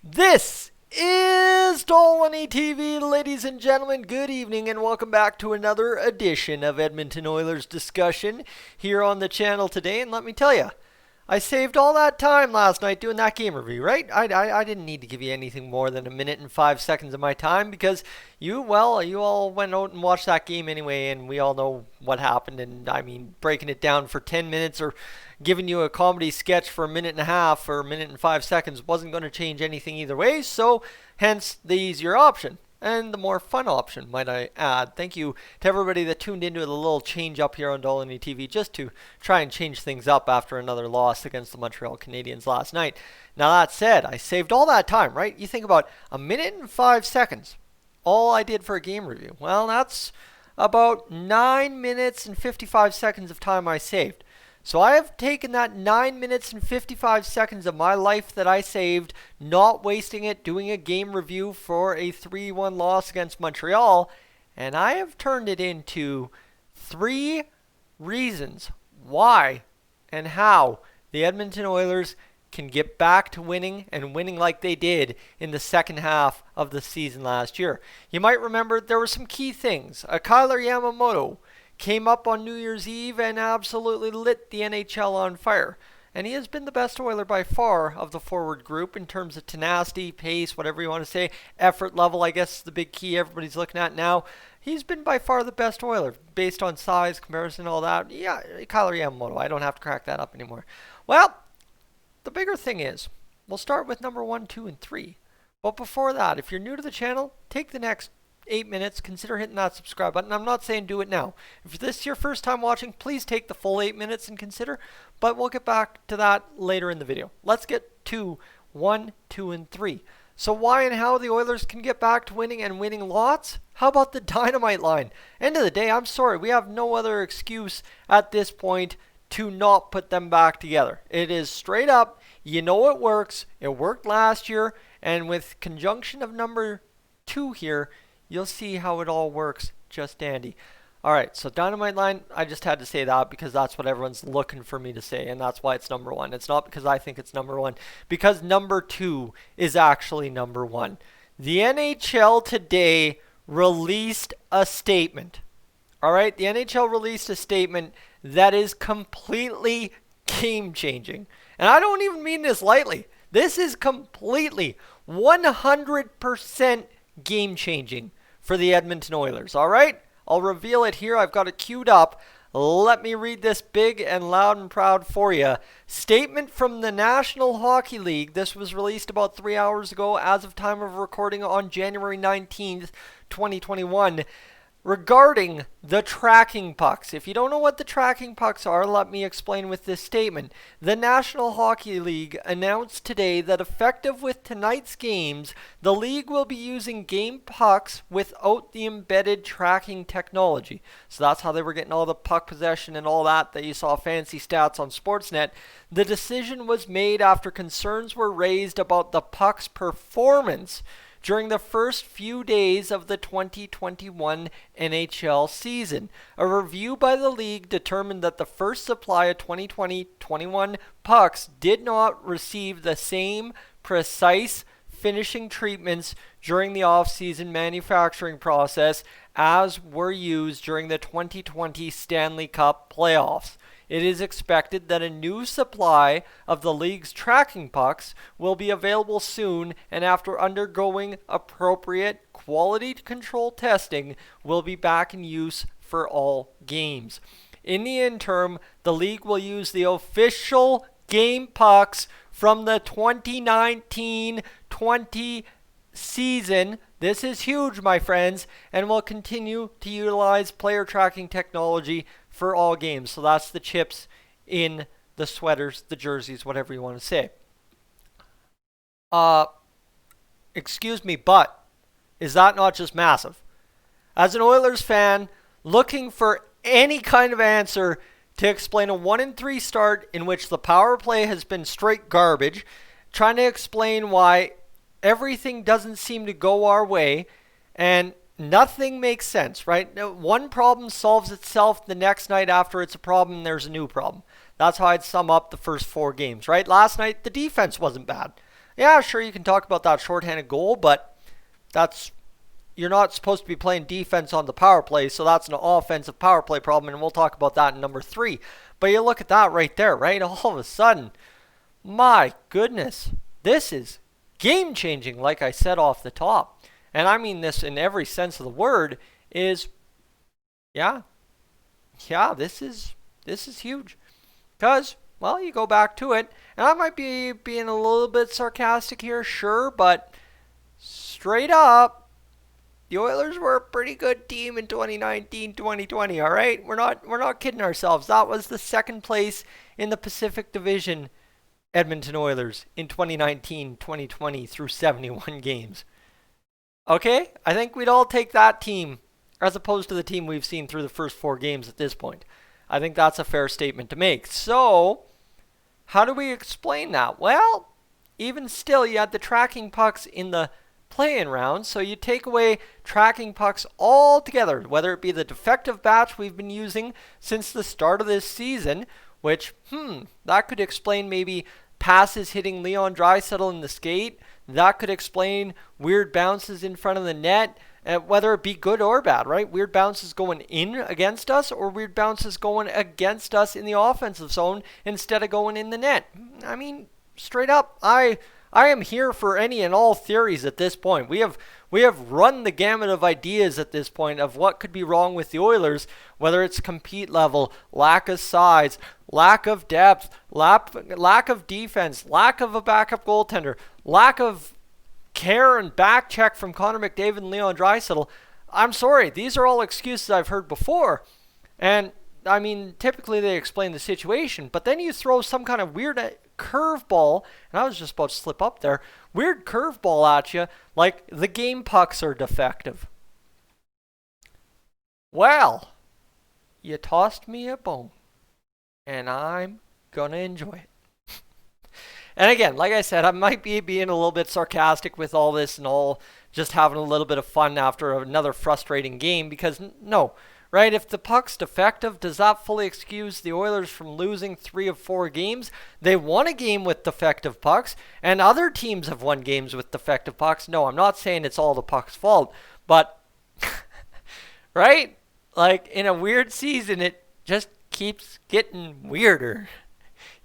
This is Dolynny TV, ladies and gentlemen. Good evening and welcome back to another edition of Edmonton Oilers discussion here on the channel today. And let me tell you, I saved all that time last night doing that game review, right? I didn't need to give you anything more than a minute and 5 seconds of my time because you all went out and watched that game anyway, and we all know what happened. And I mean, breaking it down for 10 minutes or giving you a comedy sketch for a minute and a half or a minute and 5 seconds wasn't going to change anything either way, so hence the easier option. And the more fun option, might I add. Thank you to everybody that tuned into the little change up here on Dolynny TV just to try and change things up after another loss against the Montreal Canadiens last night. Now that said, I saved all that time, right? You think about a minute and 5 seconds. All I did for a game review. Well, that's about 9 minutes and 55 seconds of time I saved. So I have taken that 9 minutes and 55 seconds of my life that I saved, not wasting it doing a game review for a 3-1 loss against Montreal, and I have turned it into 3 reasons why and how the Edmonton Oilers can get back to winning and winning like they did in the second half of the season last year. You might remember there were some key things. Kyler Yamamoto came up on New Year's Eve and absolutely lit the NHL on fire. And he has been the best Oiler by far of the forward group in terms of tenacity, pace, whatever you want to say, effort level, I guess is the big key everybody's looking at now. He's been by far the best Oiler based on size, comparison, all that. Yeah, Kyler Yamamoto, I don't have to crack that up anymore. Well, the bigger thing is, we'll start with number 1, 2, and 3. But before that, if you're new to the channel, take the next 8 minutes, consider hitting that subscribe button. I'm not saying do it now. If this is your first time watching, please take the full 8 minutes and consider, but we'll get back to that later in the video. Let's get to 1, 2, and 3. So why and how the Oilers can get back to winning and winning lots? How about the dynamite line? End of the day, I'm sorry, we have no other excuse at this point to not put them back together. It is straight up, you know it works. It worked last year, and with conjunction of number 2 here, you'll see how it all works just dandy. Alright, so dynamite line, I just had to say that because that's what everyone's looking for me to say, and that's why it's number 1. It's not because I think it's number 1, because number 2 is actually number 1. The NHL today released a statement. Alright, the NHL released a statement that is completely game-changing. And I don't even mean this lightly. This is completely 100% game-changing for the Edmonton Oilers. All right? I'll reveal it here. I've got it queued up. Let me read this big and loud and proud for you. Statement from the National Hockey League. This was released about 3 hours ago as of time of recording on January 19th, 2021. Regarding the tracking pucks. If you don't know what the tracking pucks are, let me explain with this statement. The National Hockey League announced today that effective with tonight's games, the league will be using game pucks without the embedded tracking technology. So that's how they were getting all the puck possession and all that you saw fancy stats on Sportsnet. The decision was made after concerns were raised about the puck's performance during the first few days of the 2021 NHL season. A review by the league determined that the first supply of 2020-21 pucks did not receive the same precise finishing treatments during the off-season manufacturing process as were used during the 2020 Stanley Cup playoffs. It is expected that a new supply of the league's tracking pucks will be available soon, and after undergoing appropriate quality control testing, will be back in use for all games. In the interim, the league will use the official game pucks from the 2019-20 season. This is huge, my friends, and will continue to utilize player tracking technology for all games. So that's the chips in the sweaters, the jerseys, whatever you want to say. Excuse me, but is that not just massive? As an Oilers fan, looking for any kind of answer to explain a 1-3 start in which the power play has been straight garbage, trying to explain why everything doesn't seem to go our way, and nothing makes sense, right? One problem solves itself the next night after it's a problem, there's a new problem. That's how I'd sum up the first 4 games, right? Last night, the defense wasn't bad. Yeah, sure, you can talk about that shorthanded goal, but that's you're not supposed to be playing defense on the power play, so that's an offensive power play problem, and we'll talk about that in number 3. But you look at that right there, right? All of a sudden, my goodness, this is game changing, like I said off the top. And I mean this in every sense of the word, is yeah, this is huge. Because, well, you go back to it, and I might be being a little bit sarcastic here, sure, but straight up, the Oilers were a pretty good team in 2019-2020, all right? We're not kidding ourselves. That was the second place in the Pacific Division Edmonton Oilers in 2019-2020 through 71 games. Okay? I think we'd all take that team as opposed to the team we've seen through the first 4 games at this point. I think that's a fair statement to make. So, how do we explain that? Well, even still, you had the tracking pucks in the play-in round, so you take away tracking pucks altogether, whether it be the defective batch we've been using since the start of this season, which, that could explain maybe passes hitting Leon Draisaitl in the skate. That could explain weird bounces in front of the net, whether it be good or bad, right? Weird bounces going in against us or weird bounces going against us in the offensive zone instead of going in the net. I mean, straight up, I am here for any and all theories at this point. We have run the gamut of ideas at this point of what could be wrong with the Oilers, whether it's compete level, lack of size, lack of depth, lack of defense, lack of a backup goaltender, lack of care and back check from Connor McDavid and Leon Draisaitl. I'm sorry, these are all excuses I've heard before. And I mean, typically they explain the situation, but then you throw some kind of weird curveball, and I was just about to slip up there, weird curveball at you, like the game pucks are defective. Well, you tossed me a bone, and I'm gonna enjoy it. And again, like I said, I might be being a little bit sarcastic with all this and all, just having a little bit of fun after another frustrating game, because no, right? If the puck's defective, does that fully excuse the Oilers from losing 3 of 4 games? They won a game with defective pucks, and other teams have won games with defective pucks. No, I'm not saying it's all the puck's fault, but, right? Like, in a weird season, it just keeps getting weirder.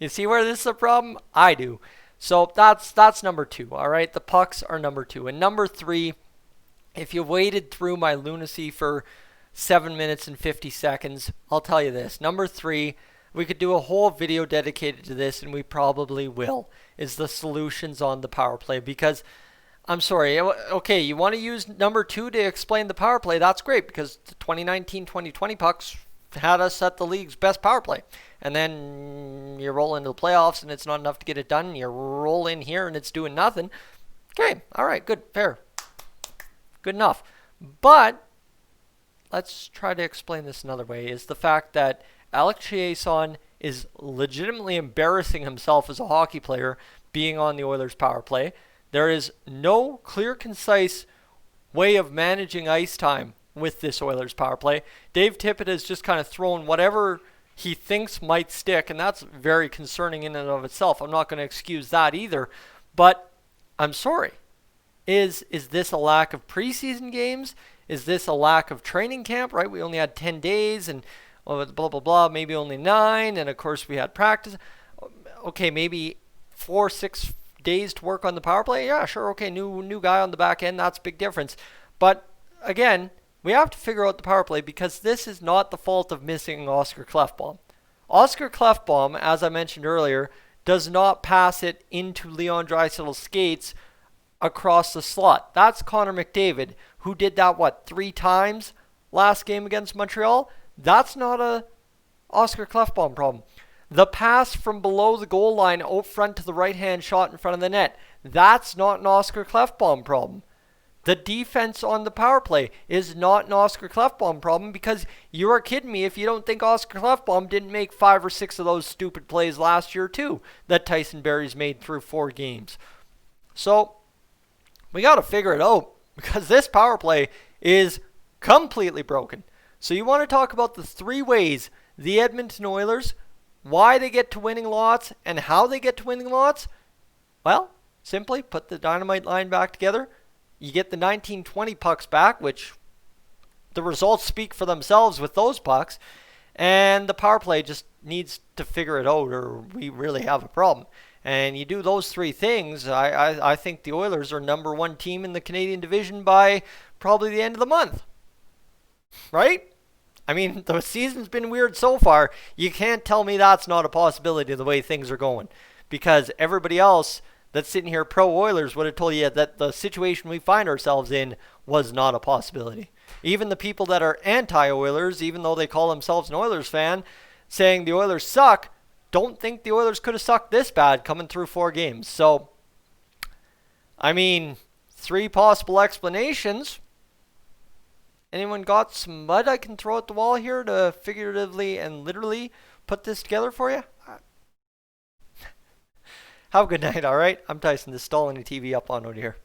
You see where this is a problem? I do. So that's number 2, all right? The pucks are number 2. And number 3, if you waited through my lunacy for 7 minutes and 50 seconds, I'll tell you this. Number 3, we could do a whole video dedicated to this, and we probably will, is the solutions on the power play. Because, I'm sorry, okay, you want to use number 2 to explain the power play, that's great, because the 2019-2020 pucks had us at the league's best power play. And then you roll into the playoffs and it's not enough to get it done. You roll in here and it's doing nothing. Okay, all right, good, fair. Good enough. But let's try to explain this another way, is the fact that Alex Chiasson is legitimately embarrassing himself as a hockey player being on the Oilers power play. There is no clear, concise way of managing ice time with this Oilers power play. Dave Tippett has just kind of thrown whatever he thinks might stick, and that's very concerning in and of itself. I'm not going to excuse that either, but I'm sorry. Is this a lack of preseason games? Is this a lack of training camp, right? We only had 10 days and blah, blah, blah, maybe only 9, and of course we had practice. Okay, maybe 4-6 days to work on the power play? Yeah, sure, okay, new guy on the back end, that's a big difference. But again, we have to figure out the power play, because this is not the fault of missing Oscar Klefbom. Oscar Klefbom, as I mentioned earlier, does not pass it into Leon Draisaitl's skates across the slot. That's Connor McDavid, who did that, 3 times last game against Montreal? That's not a Oscar Klefbom problem. The pass from below the goal line out front to the right-hand shot in front of the net, that's not an Oscar Klefbom problem. The defense on the power play is not an Oscar Klefbom problem, because you are kidding me if you don't think Oscar Klefbom didn't make 5 or 6 of those stupid plays last year too that Tyson Barrie's made through 4 games. So we got to figure it out, because this power play is completely broken. So you want to talk about the 3 ways the Edmonton Oilers, why they get to winning lots and how they get to winning lots? Well, Simply put the dynamite line back together. You get the 1920 pucks back, which the results speak for themselves with those pucks. And the power play just needs to figure it out, or we really have a problem. And you do those three things, I think the Oilers are number one team in the Canadian division by probably the end of the month. Right? I mean, the season's been weird so far. You can't tell me that's not a possibility the way things are going. Because everybody else that's sitting here pro-Oilers would have told you that the situation we find ourselves in was not a possibility. Even the people that are anti-Oilers, even though they call themselves an Oilers fan, saying the Oilers suck, don't think the Oilers could have sucked this bad coming through 4 games. So, I mean, 3 possible explanations. Anyone got some mud I can throw at the wall here to figuratively and literally put this together for you? Have a good night, alright? I'm Tyson, this is Dolynny TV up on over here.